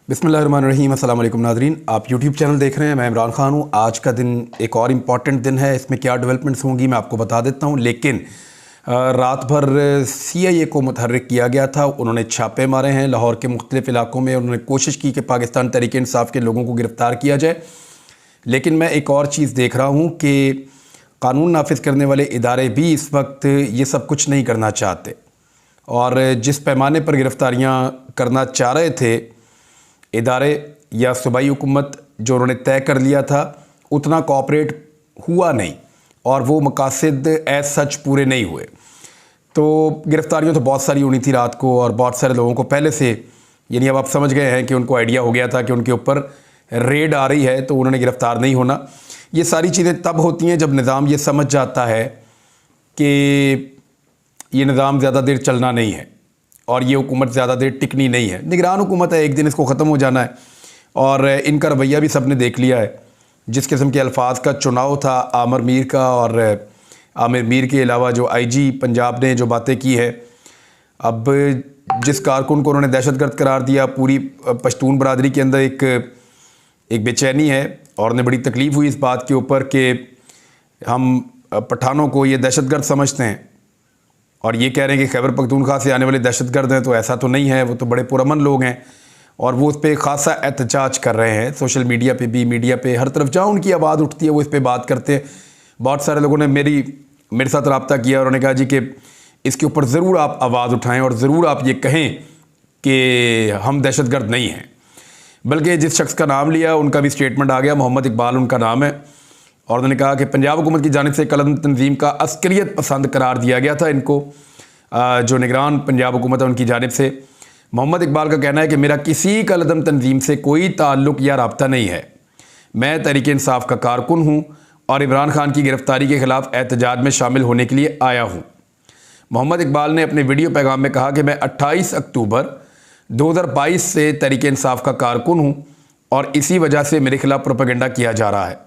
बिस्मिल्लाहिर्रहमानिर्रहीम। अस्सलाम वालेकुम नाज़रीन, आप यूट्यूब चैनल देख रहे हैं। मैं इमरान खान हूँ। आज का दिन एक और इम्पॉर्टेंट दिन है। इसमें क्या डेवलपमेंट्स होंगी मैं आपको बता देता हूँ। लेकिन रात भर CIA को मुतहर्रिक किया गया था। उन्होंने छापे मारे हैं लाहौर के मुख्तलिफ़ इलाकों में। उन्होंने कोशिश की कि पाकिस्तान तहरीक इंसाफ के लोगों को गिरफ़्तार किया जाए। लेकिन मैं एक और चीज़ देख रहा हूँ कि कानून नाफिज करने वाले इदारे भी इस वक्त ये सब कुछ नहीं करना चाहते, और जिस पैमाने पर गिरफ़्तारियाँ करना चाह रहे थे इदारे या सूबाई हुकूमत, जो उन्होंने तय कर लिया था, उतना कोऑपरेट हुआ नहीं और वो मकासद एज सच पूरे नहीं हुए। तो गिरफ़्तारियाँ तो बहुत सारी होनी थी रात को, और बहुत सारे लोगों को पहले से, यानी अब आप समझ गए हैं कि उनको आइडिया हो गया था कि उनके ऊपर रेड आ रही है, तो उन्होंने गिरफ़्तार नहीं होना। ये सारी चीज़ें तब होती हैं जब निज़ाम ये समझ जाता है कि ये निज़ाम ज़्यादा देर चलना नहीं है और ये हुकूमत ज़्यादा देर टिकनी नहीं है। निगरान हुकूमत है, एक दिन इसको ख़त्म हो जाना है। और इनका रवैया भी सब ने देख लिया है। जिस किस्म के अल्फाज का चुनाव था आमिर मीर का, और आमिर मीर के अलावा जो IG पंजाब ने जो बातें की है, अब जिस कारकुन को उन्होंने दहशतगर्द करार दिया, पूरी पश्तून बरादरी के अंदर एक बेचैनी है, और उन्हें बड़ी तकलीफ़ हुई इस बात के ऊपर कि हम पठानों को ये दहशतगर्द समझते हैं और ये कह रहे हैं कि खैबर पख्तूनख्वा से आने वाले दहशतगर्द हैं। तो ऐसा तो नहीं है, वो तो बड़े पुरअमन लोग हैं, और वो उस पर ख़ासा एहतजाज कर रहे हैं। सोशल मीडिया पे भी, मीडिया पे हर तरफ जहाँ उनकी आवाज़ उठती है वो इस पर बात करते हैं। बहुत सारे लोगों ने मेरे साथ रब्ता किया और उन्होंने कहा जी कि इसके ऊपर ज़रूर आप आवाज़ उठाएँ और ज़रूर आप ये कहें कि हम दहशतगर्द नहीं हैं। बल्कि जिस शख्स का नाम लिया उनका भी स्टेटमेंट आ गया, मोहम्मद इकबाल उनका नाम है, और उन्होंने कहा कि पंजाब हुकूमत की जानिब से कलअदम तंजीम का अस्करियत पसंद करार दिया गया था इनको, जो निगरान पंजाब हुकूमत है उनकी जानिब से। मोहम्मद इकबाल का कहना है कि मेरा किसी कलअदम तंजीम से कोई ताल्लुक़ या रब्ता नहीं है। मैं तहरीक इंसाफ का कारकुन हूँ और इमरान खान की गिरफ़्तारी के ख़िलाफ़ एहतजाज में शामिल होने के लिए आया हूँ। मोहम्मद इकबाल ने अपने वीडियो पैगाम में कहा कि मैं 28 अक्टूबर 2022 से तहरीक इंसाफ का कारकुन हूँ और इसी वजह से मेरे खिलाफ़ प्रोपेगेंडा किया जा रहा है।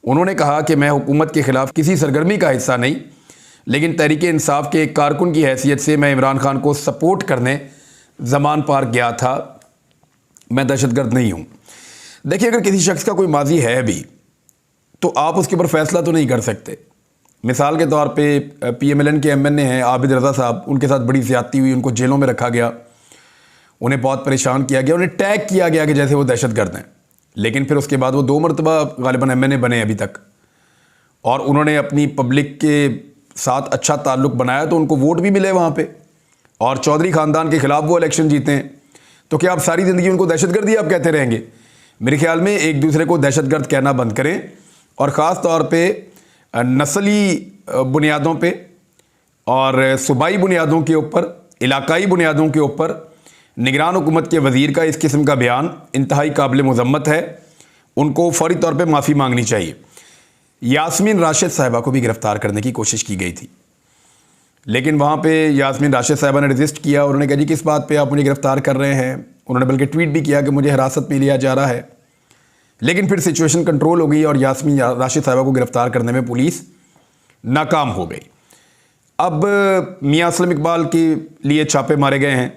उन्होंने कहा कि मैं हुकूमत के ख़िलाफ़ किसी सरगर्मी का हिस्सा नहीं, लेकिन तहरीक इंसाफ के एक कारकुन की हैसियत से मैं इमरान खान को सपोर्ट करने ज़मान पार्क गया था। मैं दहशतगर्द नहीं हूँ। देखिए, अगर किसी शख्स का कोई माजी है भी तो आप उसके ऊपर फ़ैसला तो नहीं कर सकते। मिसाल के तौर पे PMLN के MNA हैं आबिद रज़ा साहब, उनके साथ बड़ी ज़्यादती हुई, उनको जेलों में रखा गया, उन्हें बहुत परेशान किया गया, उन्हें टैग किया गया कि जैसे वो दहशतगर्द हैं। लेकिन फिर उसके बाद वो 2 मरतबा गालिबन MNA बने अभी तक, और उन्होंने अपनी पब्लिक के साथ अच्छा ताल्लुक़ बनाया, तो उनको वोट भी मिले वहाँ पे, और चौधरी ख़ानदान के ख़िलाफ़ वो इलेक्शन जीते हैं। तो क्या आप सारी ज़िंदगी उनको दहशतगर्द ही आप कहते रहेंगे? मेरे ख्याल में एक दूसरे को दहशतगर्द कहना बंद करें, और ख़ास तौर पर नस्ली बुनियादों पर और सूबाई बुनियादों के ऊपर, इलाकाई बुनियादों के ऊपर निगरान हुकूमत के वज़ीर का इस किस्म का बयान इंतहाई काबिल मज़म्मत है। उनको फ़ौरी तौर पे माफ़ी मांगनी चाहिए। यास्मीन राशिद साहिबा को भी गिरफ़्तार करने की कोशिश की गई थी, लेकिन वहाँ पे यास्मीन राशिद साहिबा ने रजिस्ट किया। उन्होंने कहा जी किस बात पे आप मुझे गिरफ़्तार कर रहे हैं। उन्होंने बल्कि ट्वीट भी किया कि मुझे हिरासत में लिया जा रहा है। लेकिन फिर सिचुएशन कंट्रोल हो गई और यास्मीन राशिद साहिबा को गिरफ़्तार करने में पुलिस नाकाम हो गई। अब मियाँ असलम इकबाल के लिए छापे मारे गए हैं,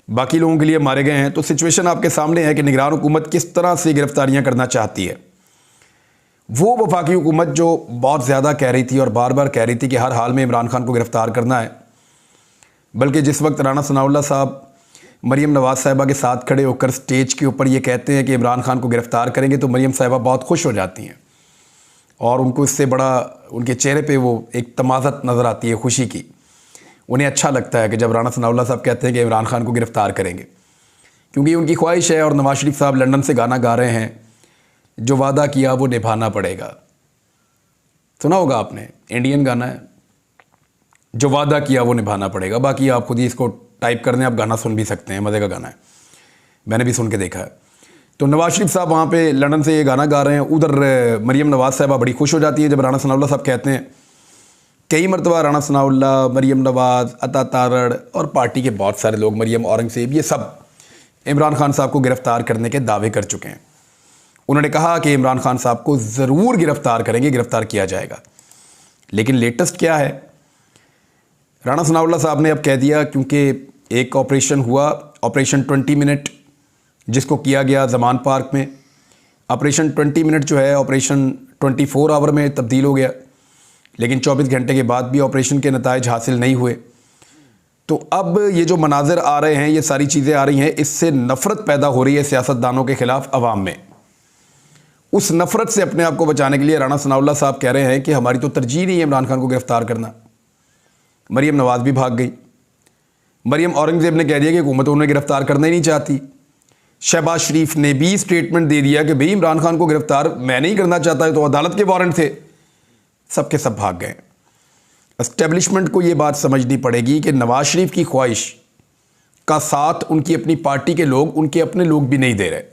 बाकी लोगों के लिए मारे गए हैं। तो सिचुएशन आपके सामने है कि निगरान हुकूमत किस तरह से गिरफ्तारियां करना चाहती है। वो वफाकी हुकूमत जो बहुत ज़्यादा कह रही थी और बार बार कह रही थी कि हर हाल में इमरान खान को गिरफ़्तार करना है, बल्कि जिस वक्त राना सनाउल्लाह साहब मरीम नवाज़ साहिबा के साथ खड़े होकर स्टेज के ऊपर ये कहते हैं कि इमरान खान को गिरफ़्तार करेंगे, तो मरीम साहिबा बहुत खुश हो जाती हैं और उनको इससे बड़ा, उनके चेहरे पर वो एक तमाज़त नज़र आती है खुशी की। उन्हें अच्छा लगता है कि जब राना सनाउल्लाह साहब कहते हैं कि इमरान खान को गिरफ़्तार करेंगे, क्योंकि उनकी ख्वाहिश है। और नवाज शरीफ साहब लंदन से गाना गा रहे हैं, जो वादा किया वो निभाना पड़ेगा। सुना होगा आपने, इंडियन गाना है, जो वादा किया वो निभाना पड़ेगा। बाकी आप खुद ही इसको टाइप कर दें, आप गाना सुन भी सकते हैं, मज़े का गाना है, मैंने भी सुन के देखा है। तो नवाज शरीफ साहब वहाँ पर लंदन से ये गाना गा रहे हैं। उधर मरीम नवाज़ साहिबा बड़ी खुश हो जाती है जब राना सनाउल्लाह साहब कहते हैं। कई मरतबा राना सनाउल्लाह, मरीम नवाज़, अता तारड़ और पार्टी के बहुत सारे लोग, मरीम औरंगज़ेब, ये सब इमरान खान साहब को गिरफ़्तार करने के दावे कर चुके हैं। उन्होंने कहा कि इमरान खान साहब को ज़रूर गिरफ़्तार करेंगे, गिरफ़्तार किया जाएगा। लेकिन लेटेस्ट क्या है, राना सनाउल्लाह साहब ने अब कह दिया, क्योंकि एक ऑपरेशन हुआ, ऑपरेशन 20 मिनट, जिसको किया गया ज़मान पार्क में। ऑपरेशन 20 मिनट जो है ऑपरेशन 24 आवर में तब्दील हो गया, लेकिन 24 घंटे के बाद भी ऑपरेशन के नताइज हासिल नहीं हुए। तो अब ये जो मनाज़र आ रहे हैं, ये सारी चीज़ें आ रही हैं, इससे नफ़रत पैदा हो रही है सियासतदानों के ख़िलाफ़ अवाम में। उस नफ़रत से अपने आप को बचाने के लिए राना सनाउल्लाह साहब कह रहे हैं कि हमारी तो तरजीह नहीं है इमरान खान को गिरफ़्तार करना। मरीम नवाज़ भी भाग गई। मरीम औरंगज़ेब ने कह दिया कि हुकूमत उन्हें गिरफ़्तार करना ही नहीं चाहती। शहबाज शरीफ ने भी स्टेटमेंट दे दिया कि भाई इमरान खान को गिरफ़्तार मैं नहीं करना चाहता, तो अदालत के वारंट थे। सब के सब भाग गए। एस्टेब्लिशमेंट को ये बात समझनी पड़ेगी कि नवाज शरीफ की ख्वाहिश का साथ उनकी अपनी पार्टी के लोग, उनके अपने लोग भी नहीं दे रहे।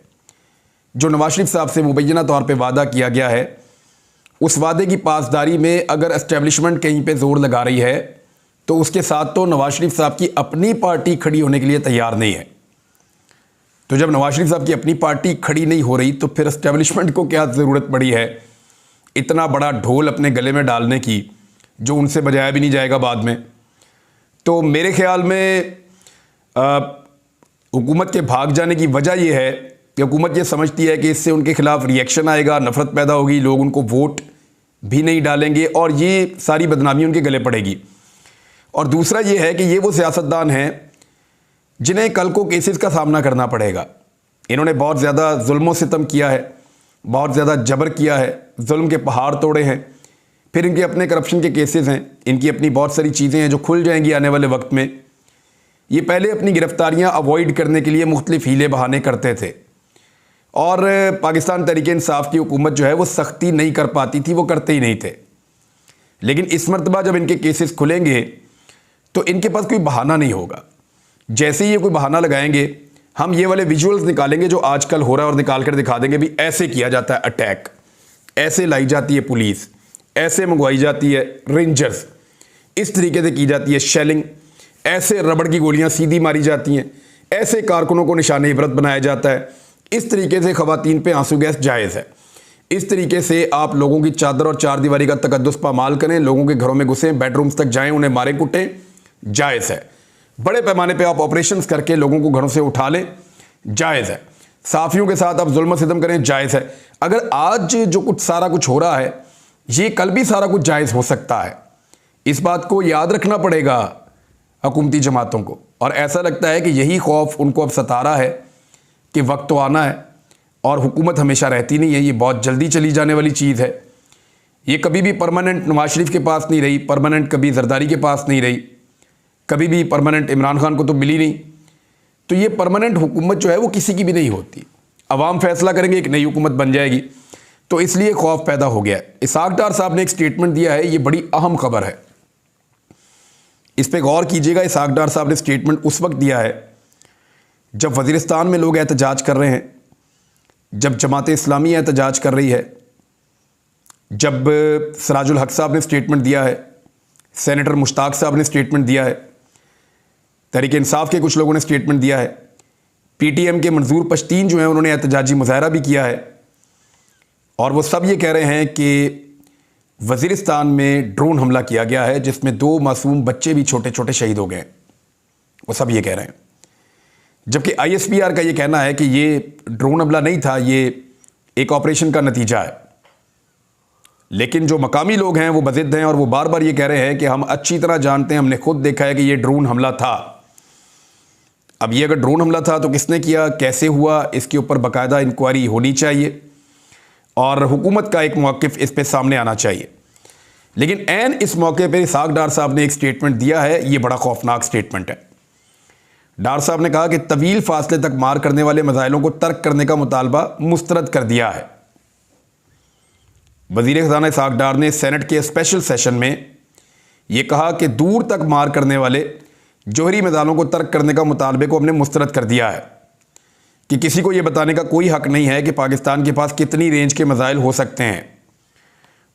जो नवाज शरीफ साहब से मुबैना तौर पे वादा किया गया है, उस वादे की पासदारी में अगर एस्टेब्लिशमेंट कहीं पे जोर लगा रही है, तो उसके साथ तो नवाज शरीफ साहब की अपनी पार्टी खड़ी होने के लिए तैयार नहीं है। तो जब नवाज शरीफ साहब की अपनी पार्टी खड़ी नहीं हो रही, तो फिर एस्टेब्लिशमेंट को क्या ज़रूरत पड़ी है इतना बड़ा ढोल अपने गले में डालने की, जो उनसे बजाया भी नहीं जाएगा बाद में। तो मेरे ख्याल में हुकूमत के भाग जाने की वजह यह है कि हुकूमत ये समझती है कि इससे उनके खिलाफ रिएक्शन आएगा, नफ़रत पैदा होगी, लोग उनको वोट भी नहीं डालेंगे और ये सारी बदनामी उनके गले पड़ेगी। और दूसरा ये है कि ये वो सियासतदान हैं जिन्हें कल को केसेस का सामना करना पड़ेगा। इन्होंने बहुत ज़्यादा जुल्म सितम किया है, बहुत ज़्यादा जबर किया है, जुल्म के पहाड़ तोड़े हैं, फिर इनके अपने करप्शन के केसेस हैं, इनकी अपनी बहुत सारी चीज़ें हैं जो खुल जाएंगी आने वाले वक्त में। ये पहले अपनी गिरफ्तारियां अवॉइड करने के लिए मुख्तलिफ हीले बहाने करते थे और पाकिस्तान तहरीक इंसाफ की हुकूमत जो है वो सख्ती नहीं कर पाती थी, वो करते ही नहीं थे। लेकिन इस मरतबा जब इनके केसेस खुलेंगे तो इनके पास कोई बहाना नहीं होगा। जैसे ही ये कोई बहाना लगाएंगे, हम ये वाले विजुअल्स निकालेंगे जो आजकल हो रहा है और निकाल कर दिखा देंगे भी ऐसे किया जाता है अटैक, ऐसे लाई जाती है पुलिस, ऐसे मंगवाई जाती है रेंजर्स, इस तरीके से की जाती है शेलिंग, ऐसे रबड़ की गोलियां सीधी मारी जाती हैं, ऐसे कारकुनों को निशाने इबरत बनाया जाता है, इस तरीके से ख़वातीन पे आंसू गैस जायज़ है, इस तरीके से आप लोगों की चादर और चार दीवारी का तकद्दुस पामाल करें, लोगों के घरों में घुसें, बेडरूम्स तक जाएं, उन्हें मारें कुटें, जायज़ है। बड़े पैमाने पे आप ऑपरेशंस करके लोगों को घरों से उठा लें, जायज़ है। साफियों के साथ आप जुल्म सितम करें, जायज़ है। अगर आज जो कुछ सारा कुछ हो रहा है, ये कल भी सारा कुछ जायज़ हो सकता है। इस बात को याद रखना पड़ेगा हुकूमती जमातों को। और ऐसा लगता है कि यही खौफ उनको अब सता रहा है कि वक्त तो आना है और हुकूमत हमेशा रहती नहीं है, ये बहुत जल्दी चली जाने वाली चीज़ है। ये कभी भी परमानेंट नवाज शरीफ के पास नहीं रही, परमानेंट कभी जरदारी के पास नहीं रही, कभी भी परमानेंट इमरान खान को तो मिली नहीं। तो ये परमानेंट हुकूमत जो है वो किसी की भी नहीं होती। अवाम फैसला करेंगे, एक नई हुकूमत बन जाएगी। तो इसलिए खौफ पैदा हो गया है। इसहाक डार साहब ने एक स्टेटमेंट दिया है, ये बड़ी अहम खबर है, इस पे गौर कीजिएगा। इसहाक डार साहब ने स्टेटमेंट उस वक्त दिया है जब वज़ीरिस्तान में लोग एहतजाज कर रहे हैं, जब जमात इस्लामी एहतजाज कर रही है, जब सराजुल हक साहब ने स्टेटमेंट दिया है, सेनेटर मुश्ताक साहब ने स्टेटमेंट दिया है, तहरीक इंसाफ के कुछ लोगों ने स्टेटमेंट दिया है, पीटीएम के मंजूर पश्तीन जो हैं उन्होंने एहतजाजी मुजाहरा भी किया है, और वो सब ये कह रहे हैं कि वज़ीरिस्तान में ड्रोन हमला किया गया है जिसमें 2 मासूम बच्चे भी छोटे छोटे शहीद हो गए। वो सब ये कह रहे हैं, जबकि आईएसपीआर का ये कहना है कि ये ड्रोन हमला नहीं था, ये एक ऑपरेशन का नतीजा है। लेकिन जो मकामी लोग हैं वो बज़िद्द हैं और वो बार बार ये कह रहे हैं कि हम अच्छी तरह जानते हैं, हमने खुद देखा है कि ये ड्रोन हमला था। अब ये अगर ड्रोन हमला था तो किसने किया, कैसे हुआ, इसके ऊपर बाकायदा इंक्वायरी होनी चाहिए और हुकूमत का एक मौक़िफ़ इस पे सामने आना चाहिए। लेकिन ऐन इस मौके पे इसहाक डार साहब ने एक स्टेटमेंट दिया है, ये बड़ा खौफनाक स्टेटमेंट है। डार साहब ने कहा कि तवील फासले तक मार करने वाले मिसाइलों को तर्क करने का मुतालबा मुस्तरद कर दिया है। वज़ीर ख़ज़ाना इसहाक डार ने सेनेट के स्पेशल सेशन में यह कहा कि दूर तक मार करने वाले जौहरी मिसाइलों को तर्क करने का मुतालबे को हमने मुस्तरद कर दिया है कि किसी को यह बताने का कोई हक नहीं है कि पाकिस्तान के पास कितनी रेंज के मिसाइल हो सकते हैं।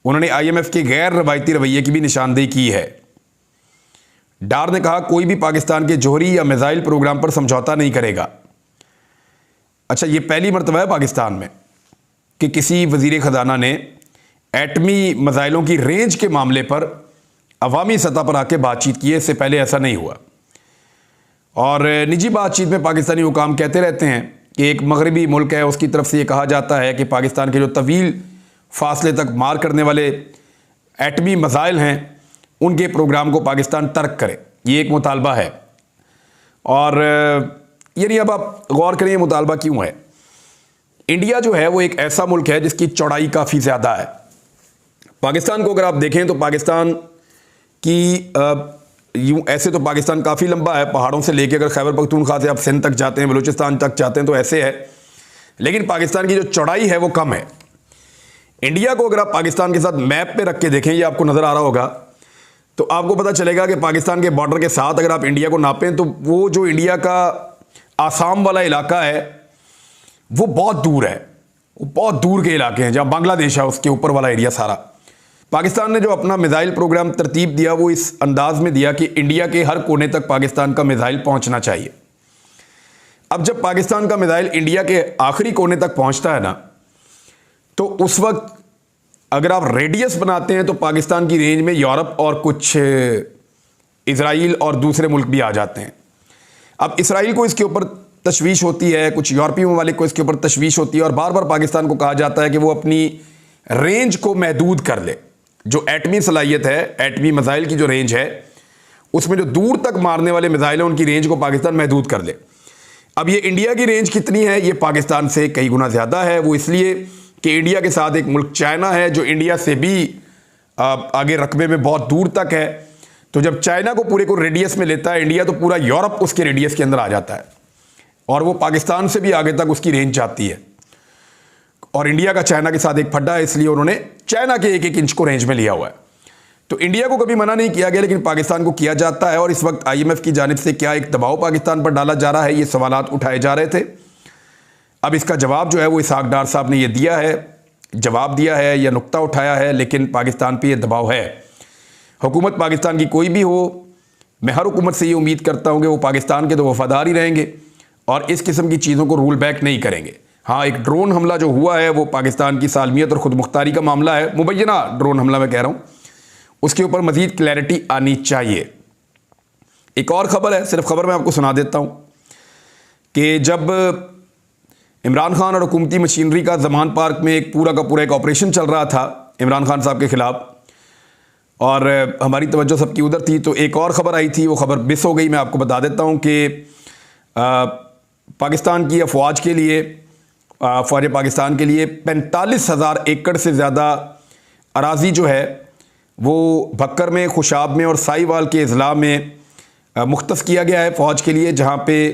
उन्होंने IMF के गैर रवायती रवैये की भी निशानदेही की है। डार ने कहा कोई भी पाकिस्तान के जौहरी या मिसाइल प्रोग्राम पर समझौता नहीं करेगा। अच्छा, ये पहली मरतबा है पाकिस्तान में कि किसी वज़ीर ख़ज़ाना ने एटमी मिसाइलों की रेंज के मामले पर अवामी सतह पर आके बातचीत की है, इससे पहले ऐसा नहीं हुआ। और निजी बातचीत में पाकिस्तानी हुकाम कहते रहते हैं कि एक मगरबी मुल्क है, उसकी तरफ से ये कहा जाता है कि पाकिस्तान के जो तवील फासले तक मार करने वाले एटमी मिसाइल हैं उनके प्रोग्राम को पाकिस्तान तर्क करे। ये एक मुतालबा है। और यानी अब आप गौर करें ये मुतालबा क्यों है। इंडिया जो है वो एक ऐसा मुल्क है जिसकी चौड़ाई काफ़ी ज़्यादा है। पाकिस्तान को अगर आप देखें तो पाकिस्तान की यूँ ऐसे तो पाकिस्तान काफ़ी लंबा है, पहाड़ों से लेके अगर खैबर पख्तूनख्वा से आप सिंध तक जाते हैं, बलूचिस्तान तक जाते हैं तो ऐसे है, लेकिन पाकिस्तान की जो चौड़ाई है वो कम है। इंडिया को अगर आप पाकिस्तान के साथ मैप पे रख के देखें, ये आपको नज़र आ रहा होगा, तो आपको पता चलेगा कि पाकिस्तान के बॉर्डर के साथ अगर आप इंडिया को नापें तो वो जो इंडिया का आसाम वाला इलाका है वो बहुत दूर है, वो बहुत दूर के इलाके हैं जहाँ बांग्लादेश है, उसके ऊपर वाला एरिया सारा। पाकिस्तान ने जो अपना मिसाइल प्रोग्राम तरतीब दिया वो इस अंदाज में दिया कि इंडिया के हर कोने तक पाकिस्तान का मिसाइल पहुंचना चाहिए। अब जब पाकिस्तान का मिसाइल इंडिया के आखिरी कोने तक पहुंचता है ना, तो उस वक्त अगर आप रेडियस बनाते हैं तो पाकिस्तान की रेंज में यूरोप और कुछ इजराइल और दूसरे मुल्क भी आ जाते हैं। अब इसराइल को इसके ऊपर तशवीश होती है, कुछ यूरोपीय ममालिक को इसके ऊपर तशवीश होती है, और बार बार पाकिस्तान को कहा जाता है कि वो अपनी रेंज को महदूद कर ले। जो एटमी सलाहियत है, एटमी मिसाइल की जो रेंज है, उसमें जो दूर तक मारने वाले मिसाइल हैं उनकी रेंज को पाकिस्तान महदूद कर ले। अब ये इंडिया की रेंज कितनी है, ये पाकिस्तान से कई गुना ज़्यादा है। वो इसलिए कि इंडिया के साथ एक मुल्क चाइना है जो इंडिया से भी आगे रकबे में बहुत दूर तक है। तो जब चाइना को पूरे को रेडियस में लेता है इंडिया, तो पूरा यूरोप उसके रेडियस के अंदर आ जाता है, और वो पाकिस्तान से भी आगे तक उसकी रेंज जाती है। और इंडिया का चाइना के साथ एक फड्डा है, इसलिए उन्होंने चाइना के एक एक इंच को रेंज में लिया हुआ है। तो इंडिया को कभी मना नहीं किया गया, लेकिन पाकिस्तान को किया जाता है। और इस वक्त IMF की जानिब से क्या एक दबाव पाकिस्तान पर डाला जा रहा है, ये सवालात उठाए जा रहे थे। अब इसका जवाब जो है वो इसहाक डार साहब ने ये दिया है, जवाब दिया है या नुक्ता उठाया है, लेकिन पाकिस्तान पे ये दबाव है। हुकूमत पाकिस्तान की कोई भी हो, मैं हर हुकूमत से ये उम्मीद करता हूँ कि वो पाकिस्तान के तो वफादार ही रहेंगे और इस किस्म की चीज़ों को रूल बैक नहीं करेंगे। हाँ, एक ड्रोन हमला जो हुआ है वो पाकिस्तान की सालमियत और ख़ुद मुख्तारी का मामला है, मुबैना ड्रोन हमला मैं कह रहा हूँ, उसके ऊपर मज़ीद क्लैरिटी आनी चाहिए। एक और ख़बर है, सिर्फ ख़बर मैं आपको सुना देता हूँ कि जब इमरान खान और हुकूमती मशीनरी का ज़मान पार्क में एक पूरा का पूरा एक ऑपरेशन चल रहा था इमरान खान साहब के ख़िलाफ़, और हमारी तवज्जो सबकी उधर थी, तो एक और ख़बर आई थी, वो ख़बर मिस हो गई। मैं आपको बता देता हूँ कि पाकिस्तान की अफवाज के लिए, फ़ौज पाकिस्तान के लिए 45,000 एकड़ से ज़्यादा अराज़ी जो है वो भक्कर में, खुशाब में और साहिवाल के अज़ला में मुख्तस किया गया है फ़ौज के लिए, जहाँ पे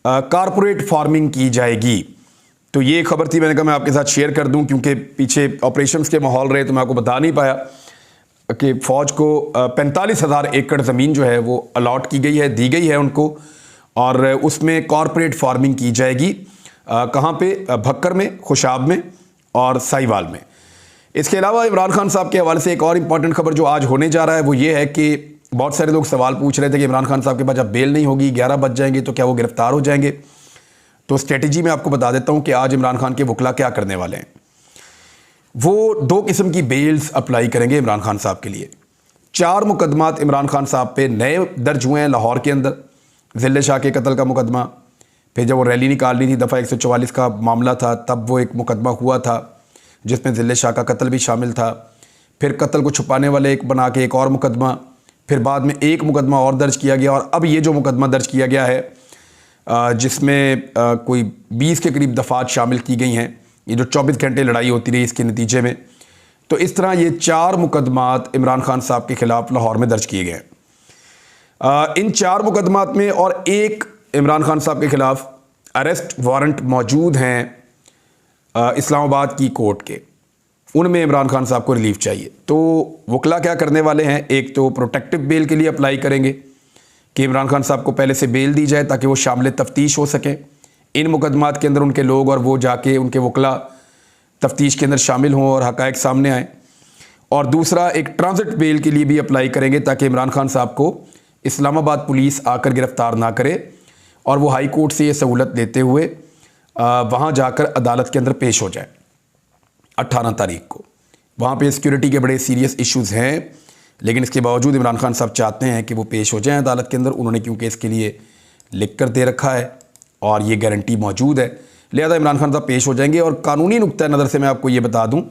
कारपोरेट फार्मिंग की जाएगी। तो ये खबर थी, मैंने कहा मैं आपके साथ शेयर कर दूं, क्योंकि पीछे ऑपरेशंस के माहौल रहे तो मैं आपको बता नहीं पाया कि फ़ौज को 45,000 एकड़ ज़मीन जो है वो अलॉट की गई है, दी गई है उनको, और उसमें कॉरपोरेट फार्मिंग की जाएगी। कहाँ पे? भक्कर में, खुशाब में और साहिवाल में। इसके अलावा इमरान खान साहब के हवाले से एक और इम्पॉर्टेंट खबर जो आज होने जा रहा है वो ये है कि बहुत सारे लोग सवाल पूछ रहे थे कि इमरान खान साहब के पास जब बेल नहीं होगी, 11 बज जाएंगे, तो क्या वो गिरफ्तार हो जाएंगे। तो स्ट्रेटजी मैं आपको बता देता हूँ कि आज इमरान खान के वकला क्या करने वाले हैं। वो 2 किस्म की बेल्स अप्लाई करेंगे इमरान खान साहब के लिए। 4 मुकदमात इमरान खान साहब पे नए दर्ज हुए हैं लाहौर के अंदर। ज़िले शाह के कत्ल का मुकदमा, फिर जब वो रैली निकालनी थी, दफ़ा 144 का मामला था, तब वो एक मुकदमा हुआ था जिसमें ज़िले शाह का कत्ल भी शामिल था। फिर कत्ल को छुपाने वाले एक बना के एक और मुकदमा, फिर बाद में एक मुकदमा और दर्ज किया गया, और अब ये जो मुकदमा दर्ज किया गया है जिसमें कोई 20 के करीब दफ़ात शामिल की गई हैं। ये जो 24 घंटे लड़ाई होती रही इसके नतीजे में, तो इस तरह ये 4 मुकदमात इमरान खान साहब के ख़िलाफ़ लाहौर में दर्ज किए गए हैं। इन 4 मुकदमात में और एक इमरान खान साहब के ख़िलाफ़ अरेस्ट वारंट मौजूद हैं इस्लामाबाद की कोर्ट के, उनमें इमरान खान साहब को रिलीफ चाहिए। तो वकला क्या करने वाले हैं, एक तो प्रोटेक्टिव बेल के लिए अप्लाई करेंगे कि इमरान खान साहब को पहले से बेल दी जाए ताकि वो शामिल तफ्तीश हो सकें इन मुकदमात के अंदर, उनके लोग, और वो जाके उनके वकला तफ्तीश के अंदर शामिल हों और हक़ाइक़ सामने आएँ। और दूसरा एक ट्रांजिट बेल के लिए भी अप्लाई करेंगे ताकि इमरान खान साहब को इस्लामाबाद पुलिस आकर गिरफ़्तार ना करे और वो हाई कोर्ट से ये सहूलत देते हुए वहाँ जाकर अदालत के अंदर पेश हो जाए 18 तारीख को। वहाँ पे सिक्योरिटी के बड़े सीरियस इश्यूज़ हैं, लेकिन इसके बावजूद इमरान खान साहब चाहते हैं कि वो पेश हो जाएं अदालत के अंदर। उन्होंने क्योंकि इसके लिए लिख कर दे रखा है और ये गारंटी मौजूद है, लिहाजा इमरान खान साहब पेश हो जाएंगे। और कानूनी नुक्ता नज़र से मैं आपको ये बता दूं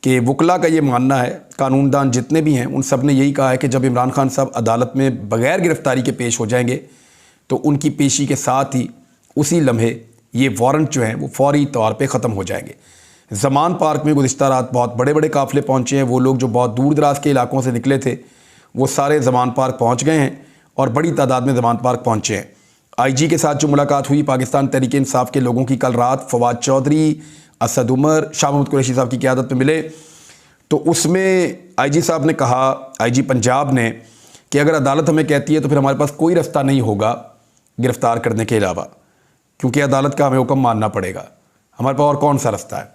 कि वकला का ये मानना है, कानूनदान जितने भी हैं उन सब ने यही कहा है कि जब इमरान खान साहब अदालत में बग़ैर गिरफ़्तारी के पेश हो जाएंगे तो उनकी पेशी के साथ ही उसी लम्हे ये वारंट जो हैं वो फौरी तौर पे ख़त्म हो जाएंगे। ज़मान पार्क में गुज़िश्ता रात बहुत बड़े बड़े काफ़िले पहुँचे हैं। वो लोग जो बहुत दूर दराज के इलाकों से निकले थे वो सारे ज़मान पार्क पहुँच गए हैं और बड़ी तादाद में ज़मान पार्क पहुँचे हैं। IG के साथ जो मुलाकात हुई पाकिस्तान तहरीक इंसाफ के लोगों की कल रात, फवाद चौधरी, असद उमर, शाह महमूद कुरैशी साहब की क़यादत में मिले, तो उसमें IG साहब ने कहा, IG पंजाब ने, कि अगर अदालत हमें कहती है तो फिर हमारे पास कोई रास्ता नहीं होगा गिरफ़्तार करने के अलावा, क्योंकि अदालत का हमें हुक्म मानना पड़ेगा, हमारे पास और कौन सा रास्ता है।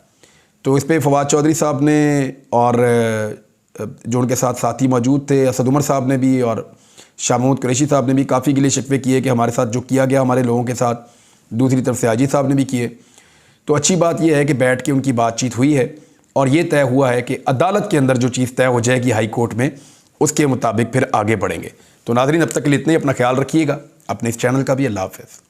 तो इस पर फवाद चौधरी साहब ने और जो उनके साथ साथी मौजूद थे, असद उमर साहब ने भी और शाह महमूद कुरैशी साहब ने भी काफ़ी गिले शिकवे किए कि हमारे साथ जो किया गया हमारे लोगों के साथ, दूसरी तरफ से IG साहब ने भी किए। तो अच्छी बात यह है कि बैठ के उनकी बातचीत हुई है और ये तय हुआ है कि अदालत के अंदर जो चीज़ तय हो जाएगी हाई कोर्ट में, उसके मुताबिक फिर आगे बढ़ेंगे। तो नाज़रीन, अब तक के लिए इतना ही। अपना ख्याल रखिएगा, अपने इस चैनल का भी। अल्लाह हाफ़िज़।